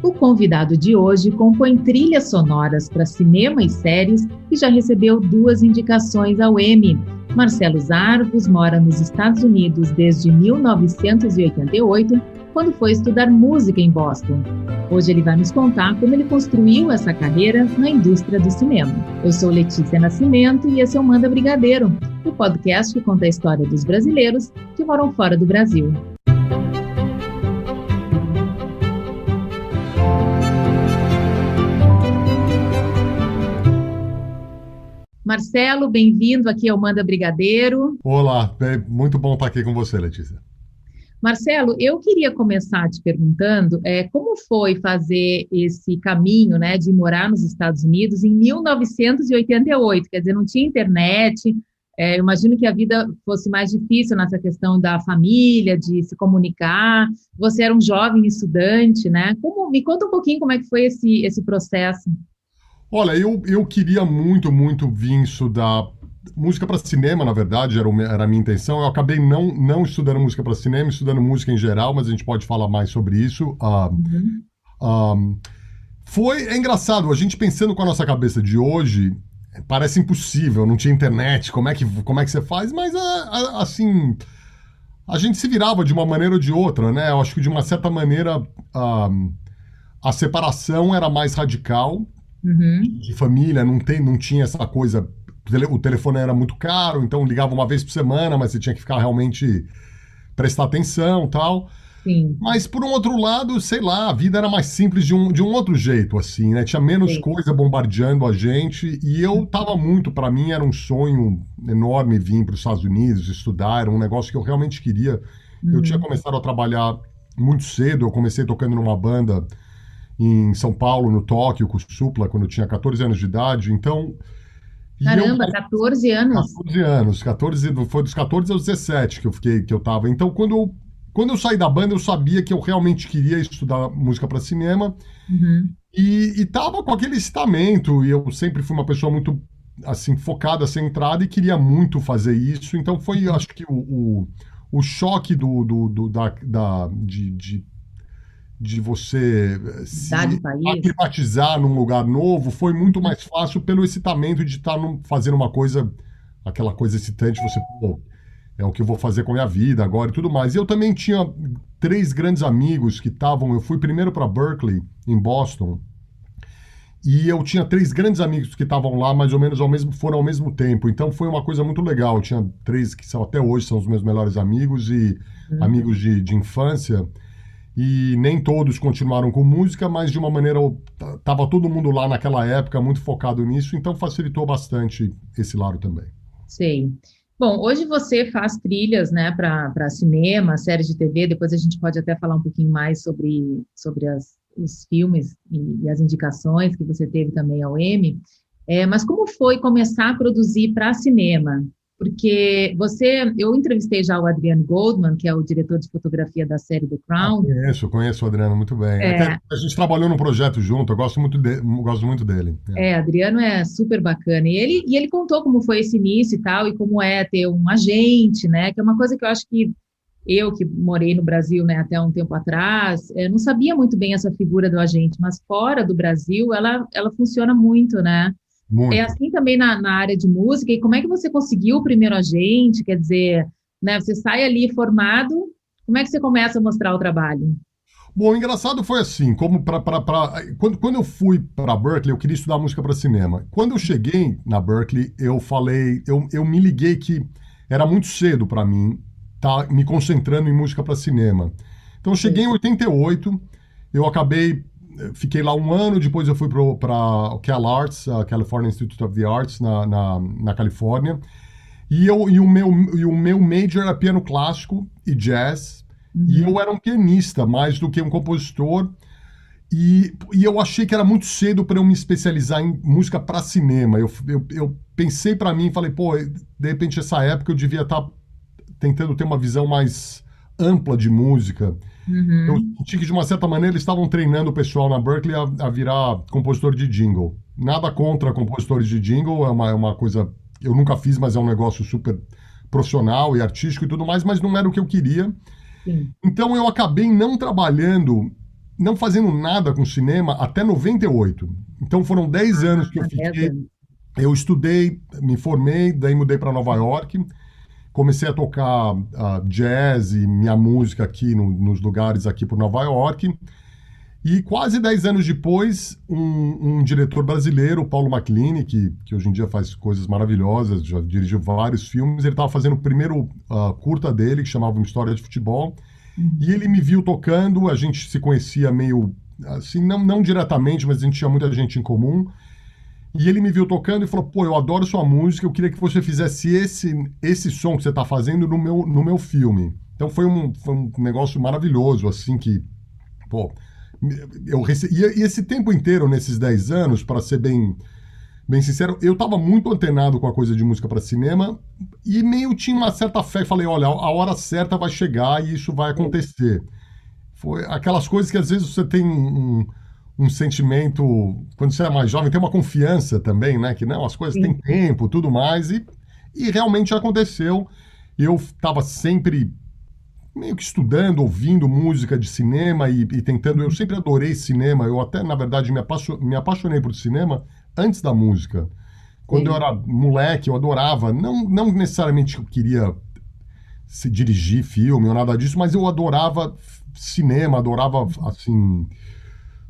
O convidado de hoje compõe trilhas sonoras para cinema e séries e já recebeu 2 indicações ao Emmy. Marcelo Zarvos mora nos Estados Unidos desde 1988, quando foi estudar música em Boston. Hoje ele vai nos contar como ele construiu essa carreira na indústria do cinema. Eu sou Letícia Nascimento e esse é o Manda Brigadeiro, o podcast que conta a história dos brasileiros que moram fora do Brasil. Marcelo, bem-vindo aqui ao Manda Brigadeiro. Olá, muito bom estar aqui com você, Letícia. Marcelo, eu queria começar te perguntando como foi fazer esse caminho, né, de morar nos Estados Unidos em 1988, quer dizer, não tinha internet, eu imagino que a vida fosse mais difícil nessa questão da família, de se comunicar, você era um jovem estudante, né? Me conta um pouquinho como é que foi esse processo. Olha, eu queria muito vir estudar música para cinema, na verdade, era a minha intenção. Eu acabei não estudando música para cinema, estudando música em geral, mas a gente pode falar mais sobre isso. É engraçado, a gente pensando com a nossa cabeça de hoje, parece impossível, não tinha internet, como é que você faz? Mas, assim, a gente se virava de uma maneira ou de outra, né? Eu acho que, de uma certa maneira, a separação era mais radical. De família, não tinha essa coisa, o telefone era muito caro, então ligava uma vez por semana, mas você tinha que ficar realmente prestar atenção e tal. Sim. Mas por um outro lado, sei lá, a vida era mais simples de um outro jeito, assim, né? Tinha menos coisa bombardeando a gente, e para mim era um sonho enorme vir para os Estados Unidos, estudar, era um negócio que eu realmente queria. Eu tinha começado a trabalhar muito cedo, eu comecei tocando numa banda em São Paulo, no Tóquio, com o Supla, quando eu tinha 14 anos de idade, então... Caramba, 14 anos? 14 anos, foi dos 14 aos 17 que eu tava. Então, quando eu saí da banda, eu sabia que eu realmente queria estudar música para cinema, e tava com aquele excitamento, e eu sempre fui uma pessoa muito, assim, focada, centrada, e queria muito fazer isso, então foi, acho que, o choque de você se aclimatizar num lugar novo foi muito mais fácil pelo excitamento de estar fazendo uma coisa, aquela coisa excitante, é o que eu vou fazer com a minha vida agora e tudo mais. E eu também tinha 3 grandes amigos eu fui primeiro para Berkeley, em Boston, e eu tinha 3 grandes amigos que estavam lá mais ou menos foram ao mesmo tempo, então foi uma coisa muito legal. Eu tinha 3 que até hoje são os meus melhores amigos e amigos de infância. E nem todos continuaram com música, mas de uma maneira, estava todo mundo lá naquela época muito focado nisso, então facilitou bastante esse lado também. Sei. Bom, hoje você faz trilhas, né, para cinema, séries de TV, depois a gente pode até falar um pouquinho mais sobre os filmes e as indicações que você teve também ao Emmy. Mas como foi começar a produzir para cinema? Porque eu entrevistei já o Adriano Goldman, que é o diretor de fotografia da série The Crown. Conheço o Adriano muito bem. Até a gente trabalhou num projeto junto, eu gosto muito dele. Adriano é super bacana. E ele contou como foi esse início e tal, e como é ter um agente, né? Que é uma coisa que eu acho que eu, que morei no Brasil, né, até um tempo atrás, não sabia muito bem essa figura do agente, mas fora do Brasil, ela funciona muito, né? Muito. É assim também na área de música. E como é que você conseguiu o primeiro agente? Quer dizer, né, você sai ali formado, como é que você começa a mostrar o trabalho? Bom, o engraçado foi assim, quando eu fui para Berkeley, eu queria estudar música para cinema. Quando eu cheguei na Berkeley, eu me liguei que era muito cedo para mim estar me concentrando em música para cinema. Então eu cheguei em 88, fiquei lá um ano, depois eu fui para o CalArts, California Institute of the Arts, na Califórnia, e o meu major era piano clássico e jazz, e eu era um pianista mais do que um compositor, e eu achei que era muito cedo para eu me especializar em música para cinema. Eu pensei para mim e falei, de repente essa época eu devia estar tentando ter uma visão mais ampla de música. Eu senti que, de uma certa maneira, eles estavam treinando o pessoal na Berkeley a virar compositor de jingle. Nada contra compositores de jingle, é uma coisa... Eu nunca fiz, mas é um negócio super profissional e artístico e tudo mais, mas não era o que eu queria. Sim. Então eu acabei não trabalhando não fazendo nada com cinema até 98. Então foram 10 anos que eu 10 fiquei. anos. Eu estudei, me formei, daí mudei para Nova York, comecei a tocar jazz e minha música aqui nos lugares aqui por Nova York. E quase 10 anos depois, um diretor brasileiro, o Paulo MacLean, que hoje em dia faz coisas maravilhosas, já dirigiu vários filmes, ele estava fazendo o primeiro curta dele, que chamava Uma História de Futebol, e ele me viu tocando, a gente se conhecia meio, assim, não diretamente, mas a gente tinha muita gente em comum, e ele me viu tocando e falou, pô, eu adoro sua música, eu queria que você fizesse esse som que você está fazendo no meu filme. Então foi um negócio maravilhoso, assim, que, pô, e esse tempo inteiro, nesses 10 anos, para ser bem sincero, eu estava muito antenado com a coisa de música para cinema e meio tinha uma certa fé. Falei, olha, a hora certa vai chegar e isso vai acontecer. Foi aquelas coisas que às vezes você tem um sentimento, quando você é mais jovem, tem uma confiança também, né? Que não, as coisas têm Sim. tempo, tudo mais, e realmente aconteceu. Eu estava sempre meio que estudando, ouvindo música de cinema e tentando. Eu sempre adorei cinema. Eu até, na verdade, me apaixonei por cinema antes da música. Quando eu Sim. era moleque, eu adorava. Não necessariamente eu queria se dirigir filme ou nada disso, mas eu adorava cinema, adorava, assim,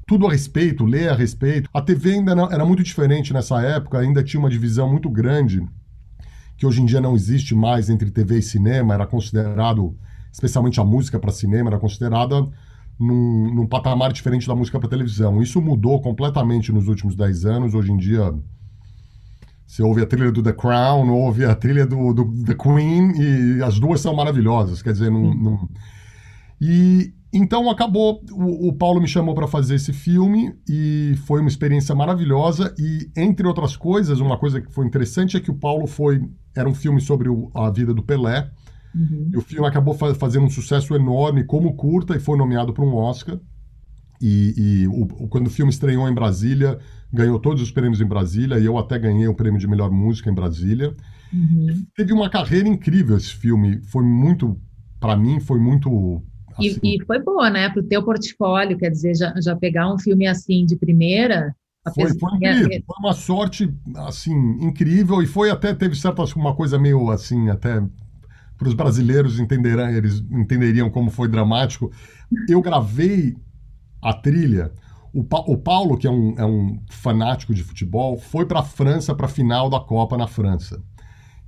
tudo a respeito, ler a respeito. A TV ainda era muito diferente nessa época, ainda tinha uma divisão muito grande, que hoje em dia não existe mais entre TV e cinema, era considerado, especialmente a música para cinema, era considerada num patamar diferente da música para televisão. Isso mudou completamente nos últimos 10 anos. Hoje em dia, você ouve a trilha do The Crown, ouve a trilha do The Queen, e as duas são maravilhosas. Quer dizer, E então acabou, o Paulo me chamou para fazer esse filme e foi uma experiência maravilhosa. E, entre outras coisas, uma coisa que foi interessante é que o Paulo era um filme sobre a vida do Pelé. E o Uhum. filme acabou fazendo um sucesso enorme como curta e foi nomeado para um Oscar. Quando o filme estreou em Brasília, ganhou todos os prêmios em Brasília, e eu até ganhei o prêmio de melhor música em Brasília. Uhum. Teve uma carreira incrível esse filme. Foi muito, para mim, foi muito, assim, E foi boa, né, para o teu portfólio, quer dizer, já pegar um filme assim de primeira, foi, apesar, foi incrível. Foi uma sorte, assim, incrível. E teve uma coisa meio, assim, até para os brasileiros entenderem, eles entenderiam como foi dramático. Eu gravei a trilha. O Paulo, que é um fanático de futebol, foi para a França para a final da Copa na França.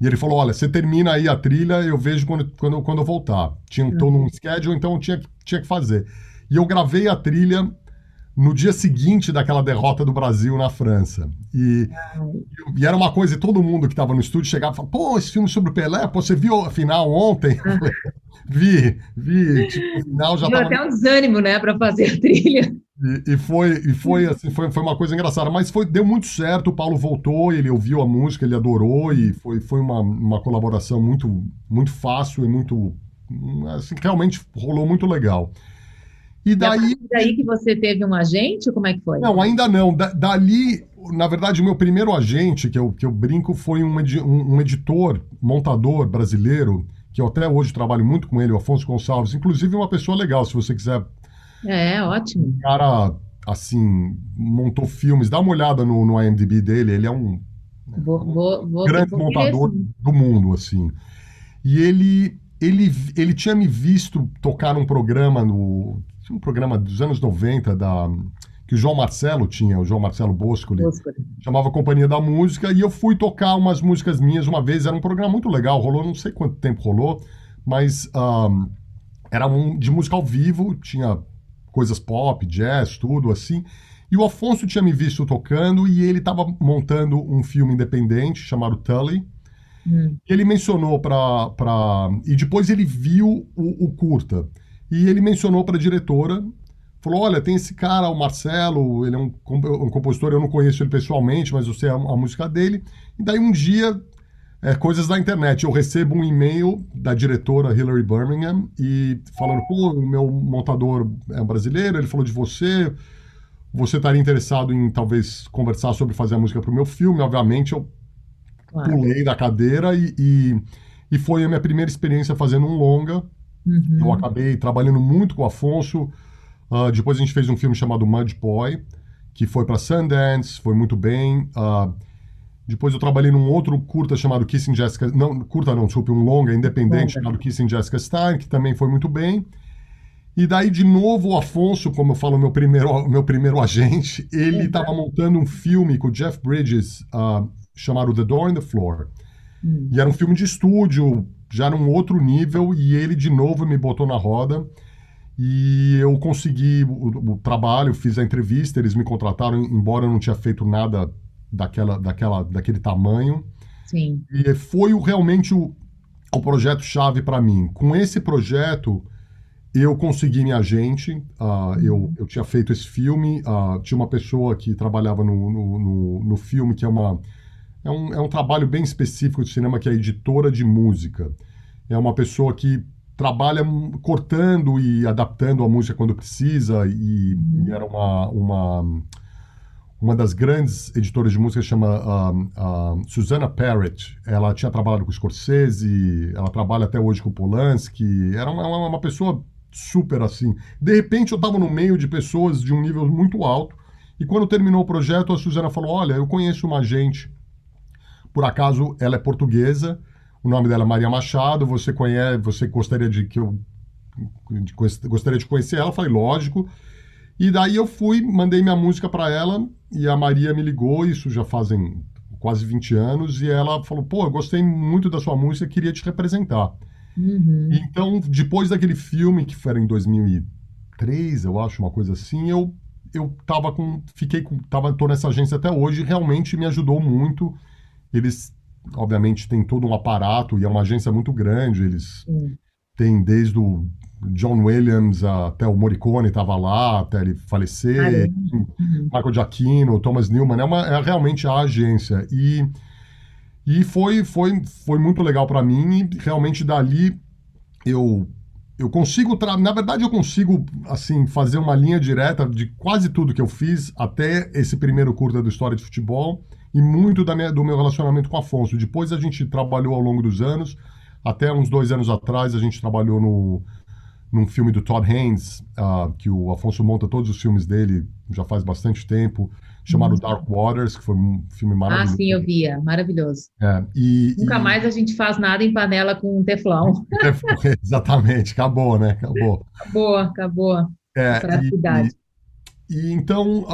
E ele falou: Olha, você termina aí a trilha, eu vejo quando eu voltar. Tô num schedule, então eu tinha que fazer. E eu gravei a trilha no dia seguinte daquela derrota do Brasil na França. E era uma coisa, e todo mundo que estava no estúdio chegava e falava: Pô, esse filme sobre o Pelé, pô, você viu a final ontem? Eu falei, vi, tipo, o final já deu estava. até um desânimo, né, para fazer a trilha. E foi assim, foi uma coisa engraçada, mas deu muito certo. O Paulo voltou, ele ouviu a música, ele adorou, e foi uma colaboração muito, muito fácil e muito, assim, realmente rolou muito legal. E E a daí, partir daí que você teve um agente, como é que foi? não, ainda não. Dali, na verdade, o meu primeiro agente, que eu brinco, foi um editor, montador brasileiro, que eu até hoje trabalho muito com ele, o Afonso Gonçalves, inclusive uma pessoa legal, se você quiser. É, O ótimo. cara, assim, montou filmes. Dá uma olhada no IMDb dele. Ele é um grande Vou querer montador sim. do mundo, assim. E ele tinha me visto tocar num programa tinha um programa dos anos 90 que o João Marcelo tinha, o João Marcelo Boscoli, Búscula. chamava Companhia da Música, e eu fui tocar umas músicas minhas uma vez. Era um programa muito legal, rolou, não sei quanto tempo rolou, mas era de música ao vivo, tinha coisas pop, jazz, tudo assim. E o Afonso tinha me visto tocando e ele estava montando um filme independente chamado Tully. Hum. Ele mencionou e depois ele viu o curta. E ele mencionou para a diretora, falou: Olha, tem esse cara, o Marcelo, ele é um compositor, eu não conheço ele pessoalmente, mas eu sei a música dele. E daí um dia, coisas da internet, eu recebo um e-mail da diretora Hilary Birmingham e falando: Pô, o meu montador é brasileiro, ele falou de você estaria interessado em talvez conversar sobre fazer a música para o meu filme? Obviamente, eu Claro. pulei da cadeira e foi a minha primeira experiência fazendo um longa. Eu Uhum. acabei trabalhando muito com o Afonso. Depois a gente fez um filme chamado Mudge Boy, que foi para Sundance, foi muito bem. Depois eu trabalhei num outro curta chamado Kissing Jessica... Não, curta não, desculpe, um longa independente Longa. chamado Kissing Jessica Stein, que também foi muito bem. E daí, de novo, o Afonso, como eu falo, meu primeiro agente, ele estava montando um filme com o Jeff Bridges, chamado The Door and the Floor. E era um filme de estúdio, já num outro nível, e ele, de novo, me botou na roda. E eu consegui o trabalho, fiz a entrevista, eles me contrataram, embora eu não tinha feito nada daquele tamanho. Sim. E foi realmente o projeto-chave para mim. Com esse projeto, eu consegui minha agente, eu tinha feito esse filme, tinha uma pessoa que trabalhava no filme, que é um trabalho bem específico de cinema, que é editora de música. É uma pessoa que trabalha cortando e adaptando a música quando precisa, e era uma das grandes editoras de música, chama Susannah Parrott. Ela tinha trabalhado com o Scorsese, ela trabalha até hoje com o Polanski, era uma pessoa super assim. De repente eu estava no meio de pessoas de um nível muito alto, e quando terminou o projeto, a Susana falou: olha, eu conheço uma agente, por acaso ela é portuguesa, o nome dela é Maria Machado, você gostaria gostaria de conhecer ela? Eu falei: lógico. E daí eu mandei minha música para ela, e a Maria me ligou, isso já fazem quase 20 anos, e ela falou: pô, eu gostei muito da sua música, queria te representar. Então, depois daquele filme, que foi em 2003, eu acho, uma coisa assim, eu tô nessa agência até hoje, e realmente me ajudou muito. Eles, obviamente, têm todo um aparato, e é uma agência muito grande, eles têm desde o John Williams até o Morricone estava lá, até ele falecer, Michael Giacchino, Thomas Newman, é realmente a agência. E foi muito legal para mim, e realmente dali eu consigo, na verdade eu consigo assim, fazer uma linha direta de quase tudo que eu fiz até esse primeiro curta do História de Futebol, e muito do meu relacionamento com o Afonso. Depois a gente trabalhou ao longo dos anos, até uns 2 anos atrás a gente trabalhou num filme do Todd Haynes, que o Afonso monta todos os filmes dele já faz bastante tempo, chamado Dark Waters, que foi um filme maravilhoso. Sim, eu via. Maravilhoso. Nunca mais a gente faz nada em panela com teflão. Exatamente, acabou, né? Acabou. Acabou. Praticidade. E então,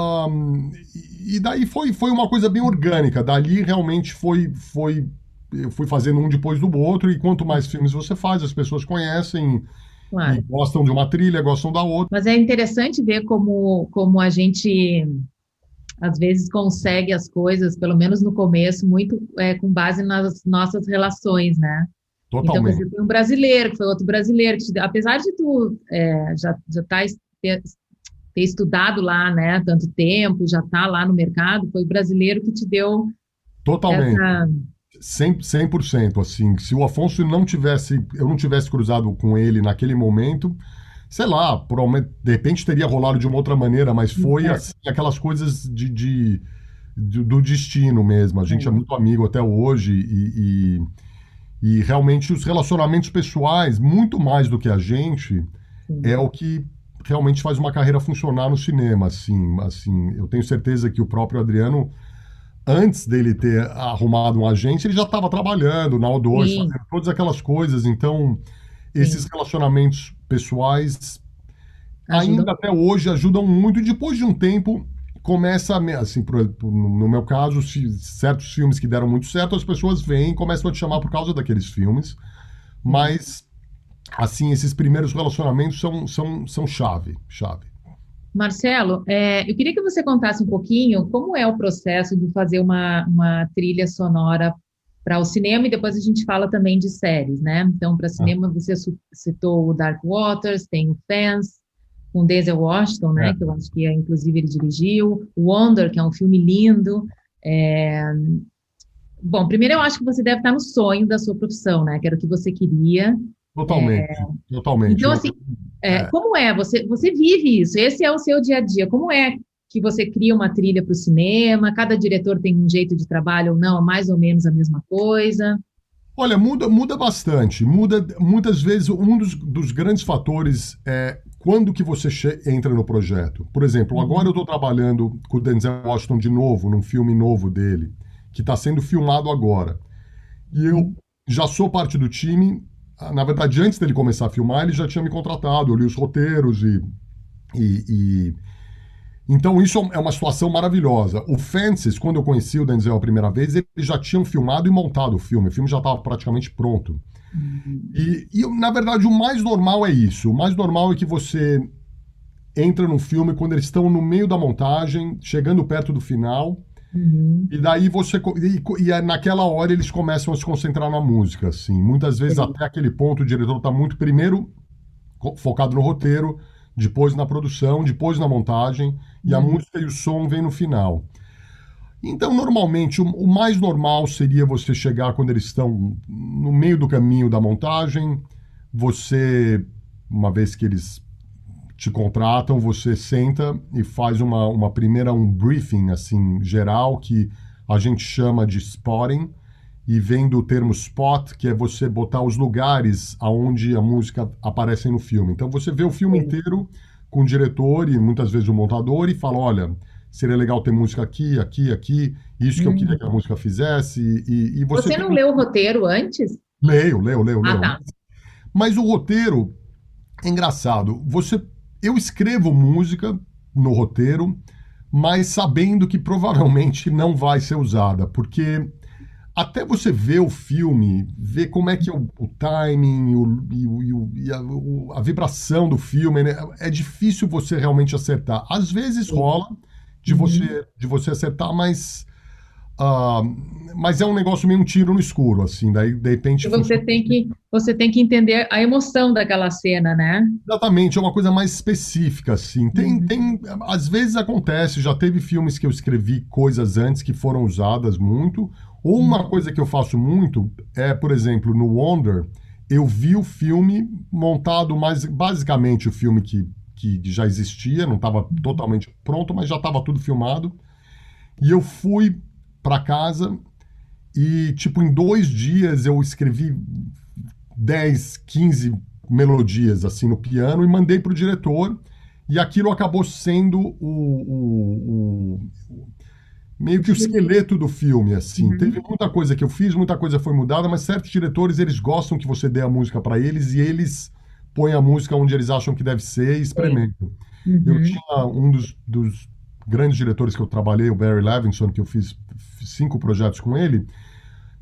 e daí foi uma coisa bem orgânica. Dali realmente eu fui fazendo um depois do outro, e quanto mais filmes você faz, as pessoas conhecem, claro, e gostam de uma trilha, gostam da outra. Mas é interessante ver como a gente, às vezes, consegue as coisas, pelo menos no começo, muito com base nas nossas relações, né? Totalmente. Então, você tem um brasileiro, que foi outro brasileiro, que apesar de tu já ter estudado lá, né, tanto tempo, já tá lá no mercado, foi o brasileiro que te deu totalmente. 100%, assim, se o Afonso eu não tivesse cruzado com ele naquele momento, sei lá, provavelmente, de repente teria rolado de uma outra maneira, mas foi assim, aquelas coisas do destino mesmo. A gente é muito amigo até hoje, e realmente os relacionamentos pessoais, muito mais do que a gente, é o que realmente faz uma carreira funcionar no cinema, assim, eu tenho certeza que o próprio Adriano, antes dele ter arrumado uma agência, ele já estava trabalhando na O2, fazendo todas aquelas coisas. Então, esses relacionamentos pessoais ainda até hoje ajudam muito, e depois de um tempo começa, assim, no meu caso, certos filmes que deram muito certo, as pessoas vêm e começam a te chamar por causa daqueles filmes, mas assim, esses primeiros relacionamentos são chave. Marcelo, eu queria que você contasse um pouquinho como é o processo de fazer uma trilha sonora para o cinema, e depois a gente fala também de séries, né? Então, para cinema, você citou o Dark Waters, tem o Fans, com Denzel Washington, né? Que eu acho que, inclusive, ele dirigiu. O Wonder, que é um filme lindo. Bom, primeiro eu acho que você deve estar no sonho da sua profissão, né? Que era o que você queria. Totalmente. Então, assim, como é? Você vive isso, esse é o seu dia a dia. Como é que você cria uma trilha para o cinema? Cada diretor tem um jeito de trabalho ou não? É mais ou menos a mesma coisa? Olha, muda bastante. Muitas vezes, um dos grandes fatores é quando que você entra no projeto. Por exemplo, agora eu estou trabalhando com o Denzel Washington de novo, num filme novo dele, que está sendo filmado agora. E eu já sou parte do time. Na verdade, antes dele começar a filmar, ele já tinha me contratado, eu li os roteiros e, e- Então isso é uma situação maravilhosa. O Fences, quando eu conheci o Denzel a primeira vez, eles já tinham filmado e montado o filme já estava praticamente pronto. Na verdade, o mais normal é isso. O mais normal é que você entra num filme quando eles estão no meio da montagem, chegando perto do final, Uhum. e daí você. Naquela hora eles começam a se concentrar na música, assim. Muitas vezes, Sim. até aquele ponto, o diretor está muito, primeiro, focado no roteiro, depois na produção, depois na montagem, e a Uhum. música e o som vem no final. Então, normalmente, o mais normal seria você chegar quando eles estão no meio do caminho da montagem, você, uma vez que eles te contratam, você senta e faz um briefing, assim, geral, que a gente chama de spotting, e vem do termo spot, que é você botar os lugares aonde a música aparece no filme. Então, você vê o filme Sim. inteiro com o diretor e muitas vezes o montador e fala, olha, seria legal ter música aqui, aqui, aqui, isso que eu queria que a Uhum. música fizesse, e você Você tem... não leu o roteiro antes? Ah, Leio. tá. Mas o roteiro é engraçado. Eu escrevo música no roteiro, mas sabendo que provavelmente não vai ser usada, porque até você ver o filme, ver como é que é o timing a vibração do filme, né? É difícil você realmente acertar. Às vezes Sim. rola Uhum. de você acertar, ah, mas é um negócio meio um tiro no escuro, assim. Daí, de repente, E funciona. você tem que entender a emoção daquela cena, né? Exatamente, é uma coisa mais específica, assim. Uhum. Às vezes acontece, já teve filmes que eu escrevi coisas antes que foram usadas muito, ou uma Uhum. coisa que eu faço muito é, por exemplo, no Wonder, eu vi o filme montado, mas basicamente o filme que já existia, não estava totalmente pronto, mas já estava tudo filmado, e eu fui para casa e, tipo, em 2 dias eu escrevi 10, 15 melodias assim no piano e mandei para o diretor. E aquilo acabou sendo meio que o esqueleto do filme, assim. Teve Uhum. muita coisa que eu fiz, muita coisa foi mudada, mas certos diretores, eles gostam que você dê a música para eles e eles põem a música onde eles acham que deve ser e Sim. experimentam. Eu Uhum. tinha um dos grandes diretores que eu trabalhei, o Barry Levinson, que eu fiz 5 projetos com ele.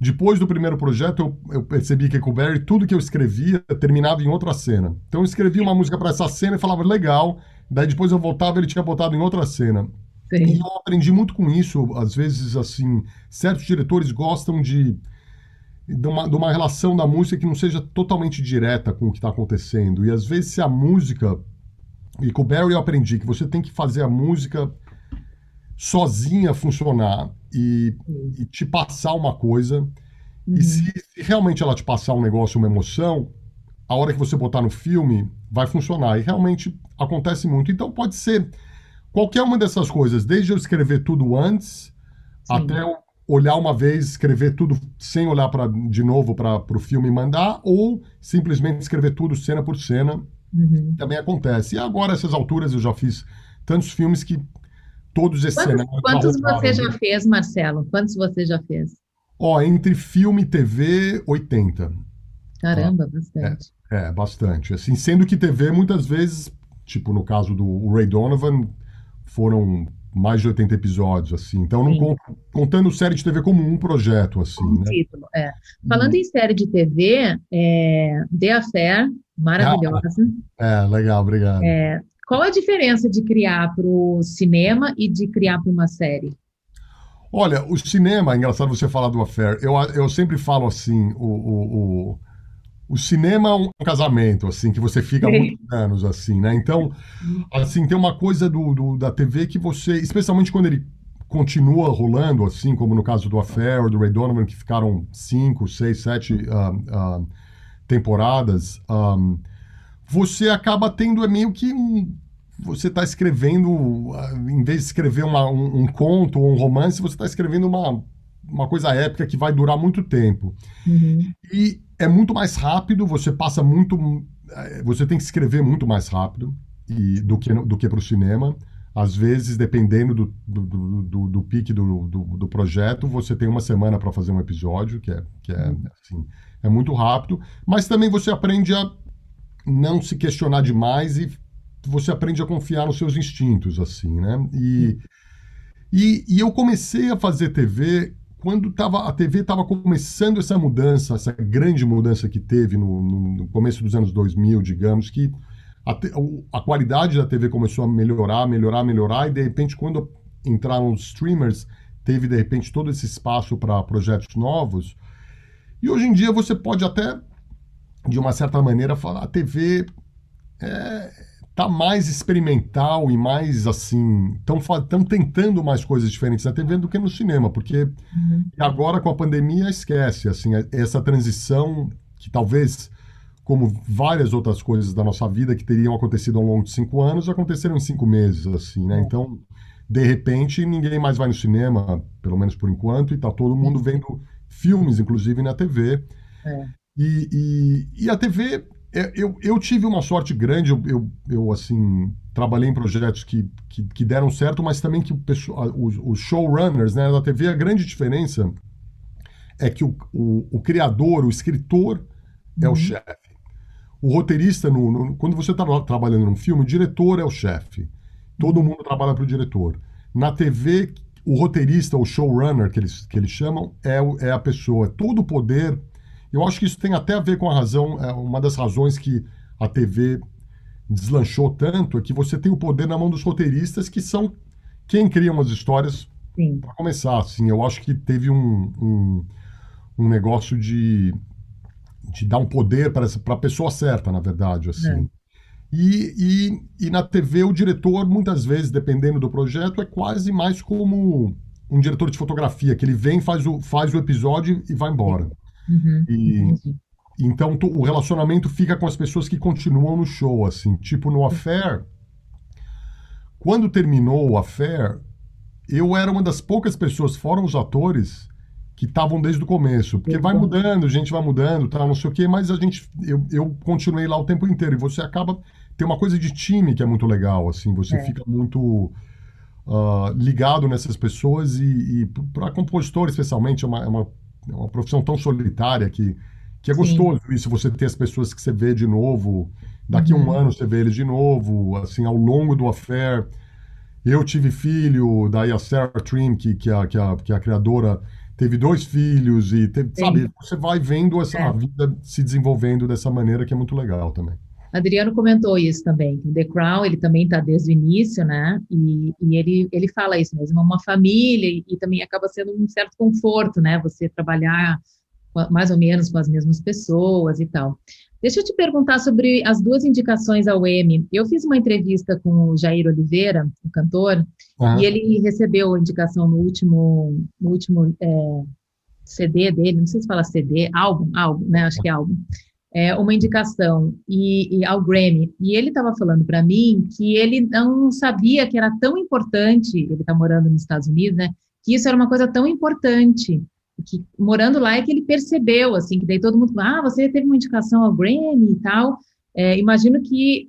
Depois do primeiro projeto, eu percebi que com o Barry, tudo que eu escrevia terminava em outra cena. Então eu escrevia uma música para essa cena e falava legal, daí depois eu voltava ele tinha botado em outra cena. E Sim. eu aprendi muito com isso. Às vezes, assim, certos diretores gostam de uma relação da música que não seja totalmente direta com o que está acontecendo. E às vezes, se a música. E com o Barry eu aprendi que você tem que fazer a música sozinha funcionar Sim. e te passar uma coisa. E Uhum. se realmente ela te passar um negócio, uma emoção, a hora que você botar no filme, vai funcionar. E realmente acontece muito. Então pode ser qualquer uma dessas coisas, desde eu escrever tudo antes, até Sim. eu olhar uma vez, escrever tudo sem olhar de novo para o filme e mandar, ou simplesmente escrever tudo cena por cena, Uhum. também acontece. E agora, essas alturas, eu já fiz tantos filmes que todos esses cenários já Quantos você rodaram, já né? fez, Marcelo? Quantos você já fez? Ó, entre filme e TV, 80. Ah, Caramba, é, bastante. bastante. Assim, sendo que TV, muitas vezes, tipo no caso do Ray Donovan, foram mais de 80 episódios, assim. Então, não Sim. conto, contando série de TV como um projeto, assim, Um né? título, é. Falando E- em série de TV, The Affair, ah, maravilhosa. legal, obrigado. Qual a diferença de criar para o cinema e de criar para uma série? Olha, o cinema, é engraçado você falar do Affair. Eu sempre falo assim, o cinema é um casamento, assim, que você fica muitos Sim. anos, assim, né? Então, assim, tem uma coisa da TV que você, especialmente quando ele continua rolando, assim, como no caso do Affair, do Ray Donovan, que ficaram 5, 6, 7 temporadas, você acaba tendo meio que você está escrevendo, em vez de escrever um conto ou um romance, você está escrevendo uma coisa épica que vai durar muito tempo. Uhum. E é muito mais rápido, você passa muito. Você tem que escrever muito mais rápido. do que para o cinema. Às vezes, dependendo do pique do projeto, você tem uma semana para fazer um episódio, que é assim, é muito rápido, mas também você aprende a não se questionar demais e você aprende a confiar nos seus instintos, assim, né? E eu comecei a fazer TV quando a TV estava começando essa mudança, essa grande mudança que teve no começo dos anos 2000, digamos, que a qualidade da TV começou a melhorar, melhorar, melhorar, e de repente, quando entraram os streamers, teve de repente todo esse espaço para projetos novos. E hoje em dia você pode até, de uma certa maneira, falar: a TV tá mais experimental e mais assim, estão tentando mais coisas diferentes na TV do que no cinema, porque Uhum. agora com a pandemia esquece, assim, essa transição que talvez, como várias outras coisas da nossa vida que teriam acontecido ao longo de 5 anos, aconteceram em 5 meses, assim, né? Então, de repente, ninguém mais vai no cinema, pelo menos por enquanto, e tá todo mundo vendo filmes, inclusive na TV. É. E a TV, eu tive uma sorte grande, eu assim, trabalhei em projetos que deram certo, mas também que os showrunners, né, da TV, a grande diferença é que o criador, o escritor, é o Uhum. chefe. O roteirista, quando você está trabalhando num filme, o diretor é o chefe. Todo Uhum. mundo trabalha para o diretor. Na TV, o roteirista, o showrunner, que eles chamam, é a pessoa. Todo o poder. Eu acho que isso tem até a ver com a razão, uma das razões que a TV deslanchou tanto, é que você tem o poder na mão dos roteiristas, que são quem criam as histórias Sim. para começar. Assim, eu acho que teve um negócio de dar um poder para a pessoa certa, na verdade, É. assim. E na TV, o diretor, muitas vezes, dependendo do projeto, é quase mais como um diretor de fotografia, que ele vem, faz o episódio e vai embora. Uhum. E Entendi. então o relacionamento fica com as pessoas que continuam no show, assim. Tipo, no Affair, quando terminou o Affair, eu era uma das poucas pessoas, fora os atores, que estavam desde o começo. Porque vai Desde- mudando, a gente vai mudando, tal, não sei o quê, mas eu continuei lá o tempo inteiro. E você acaba. Tem uma coisa de time que é muito legal, assim. Você É. fica muito ligado nessas pessoas e para compositor, especialmente, é uma profissão tão solitária que é Sim. gostoso isso, você ter as pessoas que você vê de novo. Daqui a um Uhum. ano você vê eles de novo, assim, ao longo do affair. Eu tive filho, daí a Sarah Trim, que é a criadora, teve 2 filhos e teve, sabe, Sim. você vai vendo a É. vida se desenvolvendo dessa maneira que é muito legal também. Adriano comentou isso também, que o The Crown, ele também está desde o início, né? E ele fala isso mesmo, é uma família e também acaba sendo um certo conforto, né? Você trabalhar mais ou menos com as mesmas pessoas e tal. Deixa eu te perguntar sobre as duas indicações ao Emmy. Eu fiz uma entrevista com o Jair Oliveira, o cantor, e Aham. ele recebeu a indicação no último CD dele, não sei se fala CD, álbum, né? Acho que é álbum. Uma indicação e ao Grammy. E ele estava falando para mim que ele não sabia que era tão importante, ele está morando nos Estados Unidos, né? Que isso era uma coisa tão importante. Que morando lá é que ele percebeu, assim, que daí todo mundo, você teve uma indicação ao Grammy e tal. Imagino que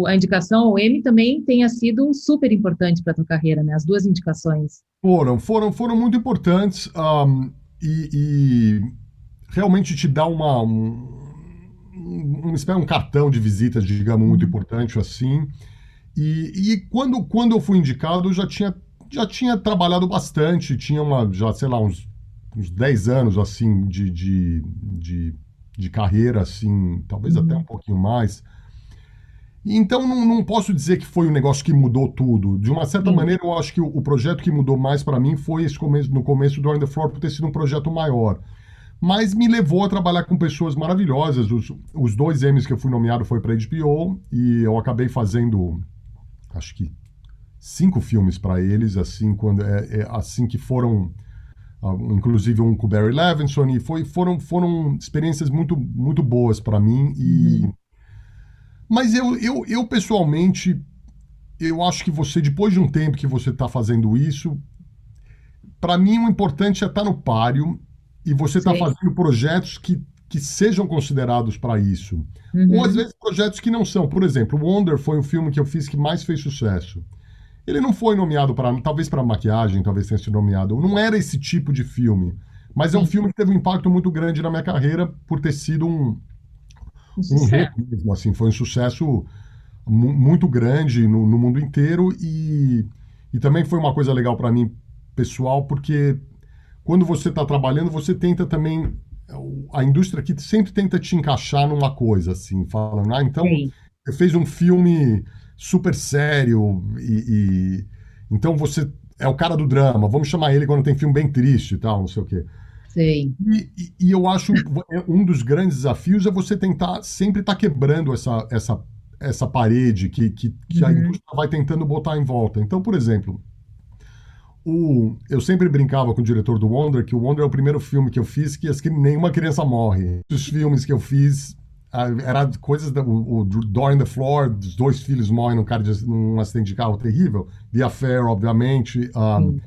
a indicação ao Emmy também tenha sido super importante para a tua carreira, né? As duas indicações. Foram muito importantes, e realmente te dá um cartão de visitas, digamos, muito Uhum. importante assim. E quando eu fui indicado, eu já tinha trabalhado bastante, tinha já, sei lá, uns 10 anos assim de carreira, assim, talvez até um Uhum. pouquinho mais. Então não posso dizer que foi um negócio que mudou tudo. De uma certa Sim. maneira, eu acho que o projeto que mudou mais para mim foi esse começo, no começo do On the Floor, por ter sido um projeto maior. Mas me levou a trabalhar com pessoas maravilhosas. Os 2 Emmys que eu fui nomeado foi para HBO e eu acabei fazendo, acho que 5 filmes para eles, assim, assim que foram, inclusive um com o Barry Levinson, e foram experiências muito, muito boas para mim. Uhum. Mas eu pessoalmente, eu acho que você, depois de um tempo que você está fazendo isso, para mim o importante é estar no páreo e você estar Sei. fazendo projetos que sejam considerados para isso. Ou às Uhum. vezes projetos que não são. Por exemplo, Wonder foi um filme que eu fiz que mais fez sucesso. Ele não foi nomeado para, talvez para maquiagem, talvez tenha sido nomeado. Não era esse tipo de filme. Mas é um Sim, filme que teve um impacto muito grande na minha carreira por ter sido um um sucesso. hit mesmo, assim, foi um sucesso muito grande no mundo inteiro e também foi uma coisa legal para mim, pessoal, porque quando você está trabalhando, você tenta também, a indústria aqui sempre tenta te encaixar numa coisa, assim, falando, então Sei, você fez um filme super sério então você é o cara do drama, vamos chamar ele quando tem filme bem triste e tal, não sei o quê. sei. E eu acho um dos grandes desafios é você tentar sempre estar quebrando essa parede que a Uhum. indústria vai tentando botar em volta. Então, por exemplo, eu sempre brincava com o diretor do Wonder que o Wonder é o primeiro filme que eu fiz que nenhuma criança morre. Os filmes que eu fiz era coisas o Door in the Floor, os dois filhos morrem num acidente de carro terrível. The Affair, obviamente. Sim.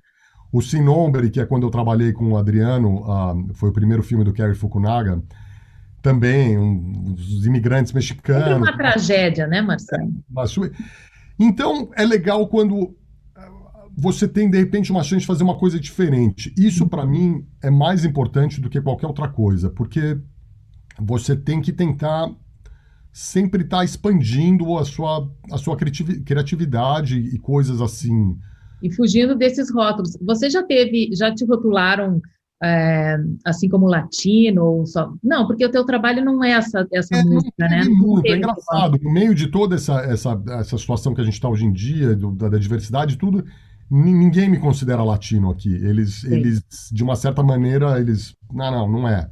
O Sin Nombre, que é quando eu trabalhei com o Adriano, foi o primeiro filme do Cary Fukunaga, também, os imigrantes Sempre mexicanos. uma tragédia, né, Marcelo? Então, é legal quando você tem, de repente, uma chance de fazer uma coisa diferente. Isso, para mim, é mais importante do que qualquer outra coisa, porque você tem que tentar sempre estar expandindo a sua criatividade e coisas assim. E fugindo desses rótulos. Você já te rotularam é, assim como latino ou só? Não, porque o teu trabalho não é essa Não música, né? teve Não muito, é teve esse rótulo. engraçado. No meio de toda essa situação que a gente está hoje em dia, da diversidade e tudo, ninguém me considera latino aqui. Sim, De uma certa maneira, não é.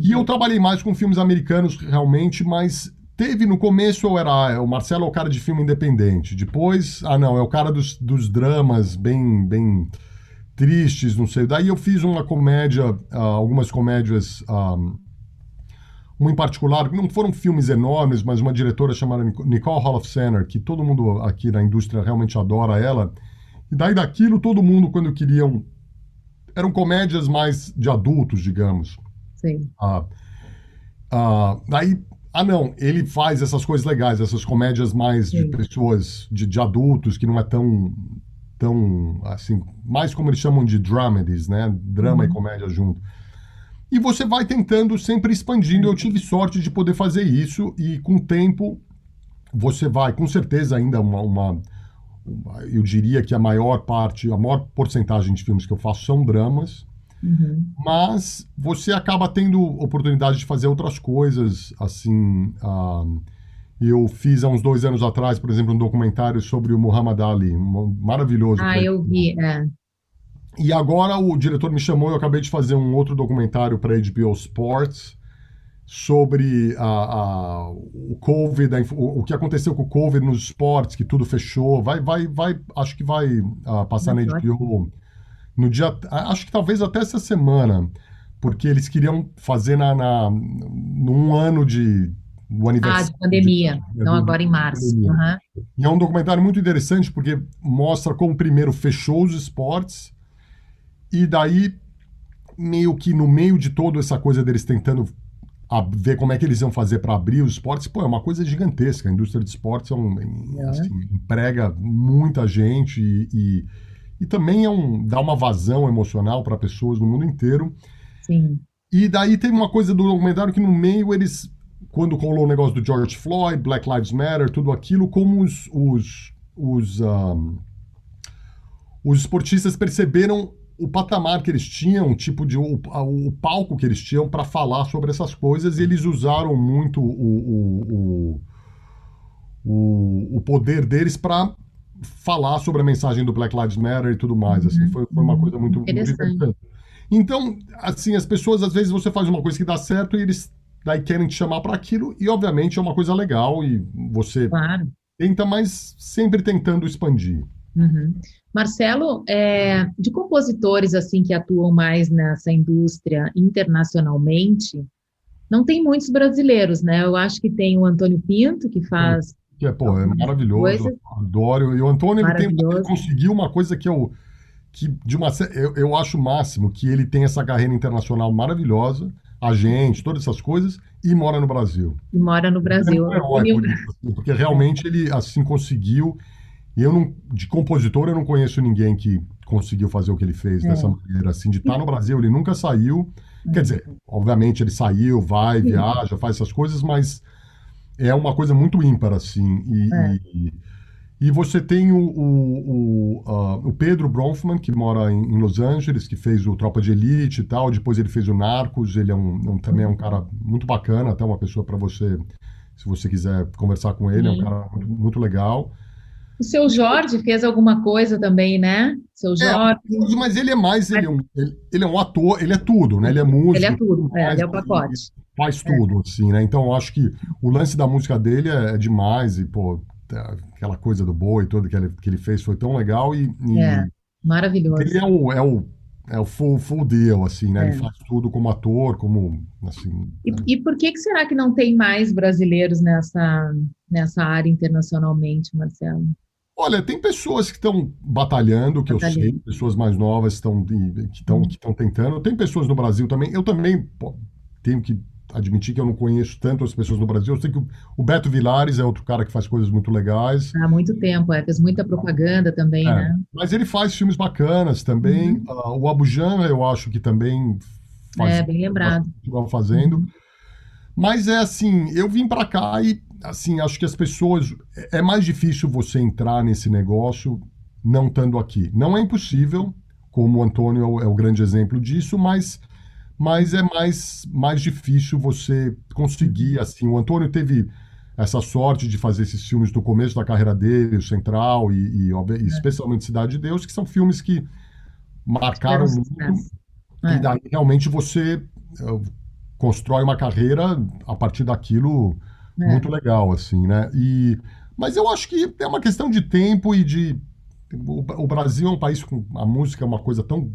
E sim. eu trabalhei mais com filmes americanos, realmente, mas teve no começo o Marcelo é o cara de filme independente. Depois, não, é o cara dos dramas bem tristes, não sei. Daí eu fiz uma comédia, algumas comédias. Uma em particular, que não foram filmes enormes, mas uma diretora chamada Nicole Holofcener, que todo mundo aqui na indústria realmente adora ela. E daí daquilo, todo mundo, quando queriam. Eram comédias mais de adultos, digamos. Sim. Ah, daí, não, ele faz essas coisas legais, essas comédias mais de Sim. pessoas, de adultos, que não é tão, assim, mais como eles chamam de dramedies, né? Drama e Uhum. comédia junto. E você vai tentando sempre expandindo. Eu tive sorte de poder fazer isso e com o tempo você vai, com certeza ainda eu diria que a maior porcentagem de filmes que eu faço são dramas, Uhum. mas você acaba tendo oportunidade de fazer outras coisas, assim, eu fiz há uns 2 anos atrás, por exemplo, um documentário sobre o Muhammad Ali, maravilhoso Ah, para eu vi. É. E agora o diretor me chamou, eu acabei de fazer um outro documentário para HBO Sports sobre o Covid, o que aconteceu com o Covid nos esportes, que tudo fechou. Acho que vai passar Ah, na que ótimo. HBO no dia, acho que talvez até essa semana, porque eles queriam fazer num ano do Ah, de aniversário pandemia. Então, agora em da março. pandemia. Aham. E é um documentário muito interessante porque mostra como primeiro fechou os esportes e daí meio que no meio de toda essa coisa deles tentando ver como é que eles iam fazer para abrir os esportes, pô, é uma coisa gigantesca. A indústria de esportes É. assim, emprega muita gente e também dá uma vazão emocional para pessoas no mundo inteiro. Sim. E daí tem uma coisa do documentário que no meio eles, quando rolou o negócio do George Floyd, Black Lives Matter, tudo aquilo, como os esportistas perceberam o patamar que eles tinham, tipo o palco que eles tinham para falar sobre essas coisas, e eles usaram muito o poder deles para falar sobre a mensagem do Black Lives Matter e tudo mais. Assim, Uhum. foi uma Uhum. coisa muito Interessante. interessante. Então, assim, as pessoas, às vezes, você faz uma coisa que dá certo e eles daí querem te chamar para aquilo, e obviamente é uma coisa legal e você Claro. tenta, mas sempre tentando expandir. Uhum. Marcelo, de compositores assim que atuam mais nessa indústria internacionalmente, não tem muitos brasileiros, né? Eu acho que tem o Antônio Pinto, que faz Que é, pô, é algumas maravilhoso, coisas adoro. E o Antônio, ele maravilhosas. conseguiu uma coisa que eu acho o máximo, que ele tem essa carreira internacional maravilhosa, agente, todas essas coisas, e mora no Brasil. E mora no Ele é Brasil. um herói por isso, assim, porque realmente ele assim conseguiu. E eu não, de compositor, eu não conheço ninguém que conseguiu fazer o que ele fez dessa É, maneira, assim, de estar no Brasil. Ele nunca saiu. Quer é. dizer, obviamente ele saiu, vai, Sim, viaja, faz essas coisas, mas é uma coisa muito ímpar, assim. é. E você tem o Pedro Bronfman, que mora em Los Angeles, que fez o Tropa de Elite e tal. Depois ele fez o Narcos. Ele também é um cara muito bacana, até uma pessoa para você, se você quiser conversar com ele, é um Sim. cara muito, muito legal. O seu Jorge fez alguma coisa também, né? Seu É, Jorge. mas ele é mais, ele é um ator, ele é tudo, né? Ele é Ele é músico, tudo, tudo mais, ele é o ele pacote. faz É, tudo, assim, né? Então eu acho que o lance da música dele é demais, e, pô, aquela coisa do boi toda que ele fez foi tão legal, é, ele maravilhoso. é o full deal, assim, né? Ele É. faz tudo como ator, como, assim, E por que será que não tem mais brasileiros nessa área internacionalmente, Marcelo? olha, tem pessoas que estão batalhando, que eu sei, Batalhando. pessoas mais novas que estão tentando. Tem pessoas no Brasil também. Eu também pô, tenho que admitir que eu não conheço tanto as pessoas no Brasil. Eu sei que o Beto Vilares é outro cara que faz coisas muito legais. Há muito tempo, fez muita propaganda também, É, né? mas ele faz filmes bacanas também. Uhum. O Abu Janra, eu acho que também É, faz bem lembrado. continua fazendo. Uhum. Mas é assim, eu vim para cá e assim, acho que as pessoas é mais difícil você entrar nesse negócio não estando aqui. Não é impossível, como o Antônio é o grande exemplo disso, mas é mais difícil você conseguir assim. O Antônio teve essa sorte de fazer esses filmes no começo da carreira dele, o Central e especialmente Cidade de Deus, que são filmes que Tiveram marcaram muito sucesso. e É, daí realmente você constrói uma carreira a partir daquilo é. muito legal, assim, né? Mas eu acho que é uma questão de tempo e de. O Brasil é um país com. A música é uma coisa tão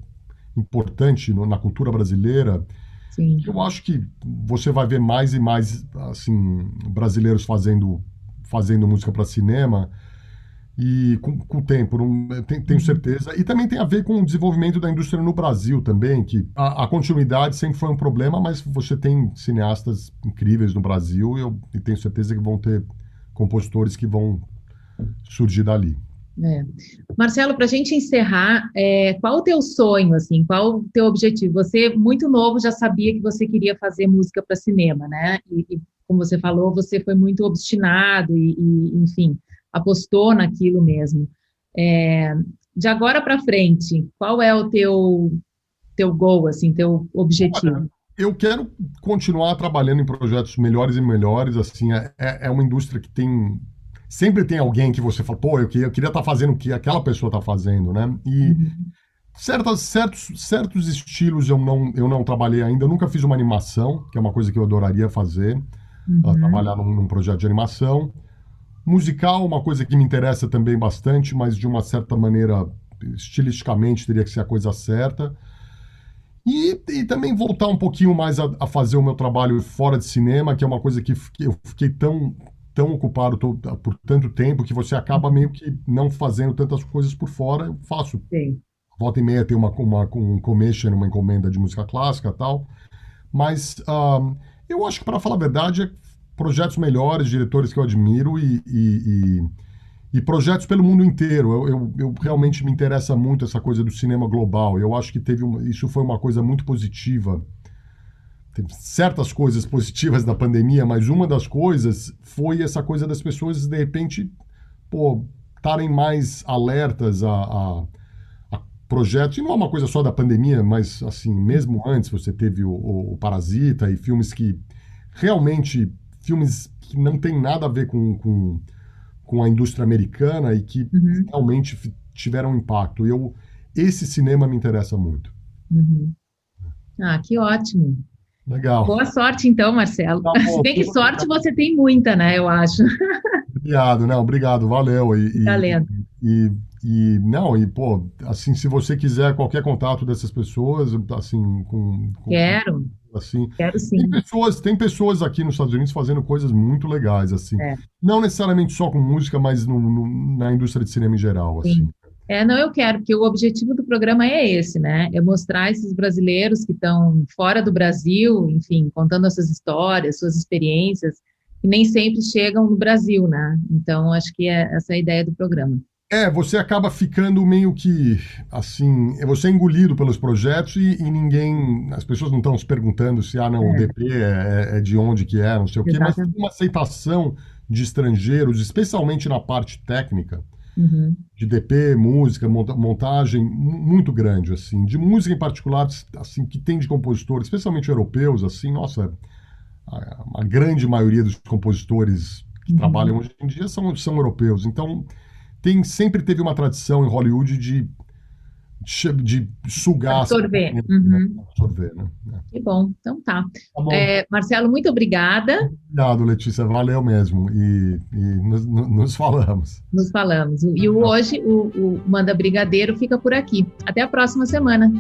importante na cultura brasileira que Sim. eu acho que você vai ver mais e mais, assim, brasileiros fazendo música para cinema. E com o tempo, tenho Uhum. certeza. E também tem a ver com o desenvolvimento da indústria no Brasil também, que a continuidade sempre foi um problema, mas você tem cineastas incríveis no Brasil e tenho certeza que vão ter compositores que vão surgir dali. É. Marcelo, para a gente encerrar, qual o teu sonho, assim, qual o teu objetivo? Você, muito novo, já sabia que você queria fazer música para cinema, né? E, como você falou, você foi muito obstinado enfim, apostou naquilo mesmo. É, de agora para frente, qual é o teu goal, assim, teu objetivo? Eu quero continuar trabalhando em projetos melhores e melhores, assim, é uma indústria que tem. Sempre tem alguém que você fala, pô, eu queria estar fazendo o que aquela pessoa está fazendo, né? E Uhum, certos estilos eu não trabalhei ainda. Eu nunca fiz uma animação, que é uma coisa que eu adoraria fazer, uhum, trabalhar num projeto de animação. Musical, uma coisa que me interessa também bastante, mas de uma certa maneira, estilisticamente, teria que ser a coisa certa. E também voltar um pouquinho mais a fazer o meu trabalho fora de cinema, que é uma coisa que eu fiquei tão ocupado por tanto tempo que você acaba meio que não fazendo tantas coisas por fora. Eu faço. sei. Volta e meia tem um commission, uma encomenda de música clássica e tal. Mas eu acho que, para falar a verdade, projetos melhores, diretores que eu admiro e projetos pelo mundo inteiro. Eu realmente me interessa muito essa coisa do cinema global. Eu acho que isso foi uma coisa muito positiva. Tem certas coisas positivas da pandemia, mas uma das coisas foi essa coisa das pessoas, de repente, pô, estarem mais alertas a projetos. E não é uma coisa só da pandemia, mas, assim, mesmo antes você teve o Parasita e filmes que realmente, filmes que não tem nada a ver com a indústria americana e que Uhum, realmente tiveram impacto. Esse cinema me interessa muito. uhum. Ah, que ótimo. Legal. Boa sorte, então, Marcelo. Tá Se bom, bem que muito sorte obrigado. você tem muita, né? Eu acho. Obrigado, não, obrigado, valeu. Talento. Não, pô, assim, se você quiser qualquer contato dessas pessoas, assim, Quero, assim, quero tem sim. pessoas, tem pessoas aqui nos Estados Unidos fazendo coisas muito legais, assim, É, não necessariamente só com música, mas na indústria de cinema em geral, assim. sim. Não, eu quero, porque o objetivo do programa é esse, né? É mostrar esses brasileiros que estão fora do Brasil, enfim, contando essas histórias, suas experiências, que nem sempre chegam no Brasil, né? Então, acho que essa é a ideia do programa. Você acaba ficando meio que assim, você é engolido pelos projetos e ninguém, as pessoas não estão se perguntando se, não, o É, DP é de onde que é, não sei o quê, mas tem exatamente. uma aceitação de estrangeiros, especialmente na parte técnica, Uhum. de DP, música, montagem, muito grande, assim, de música em particular, assim, que tem de compositores, especialmente europeus, assim, nossa, a grande maioria dos compositores que Uhum. trabalham hoje em dia são europeus, então sempre teve uma tradição em Hollywood de sugar essa Absorver. oportunidade, né? Uhum. Absorver, né? Que bom. Então tá. Tá bom. Marcelo, muito obrigada. Obrigado, Letícia. Valeu mesmo. E nos falamos. Nos falamos. E hoje o Manda Brigadeiro fica por aqui. Até a próxima semana.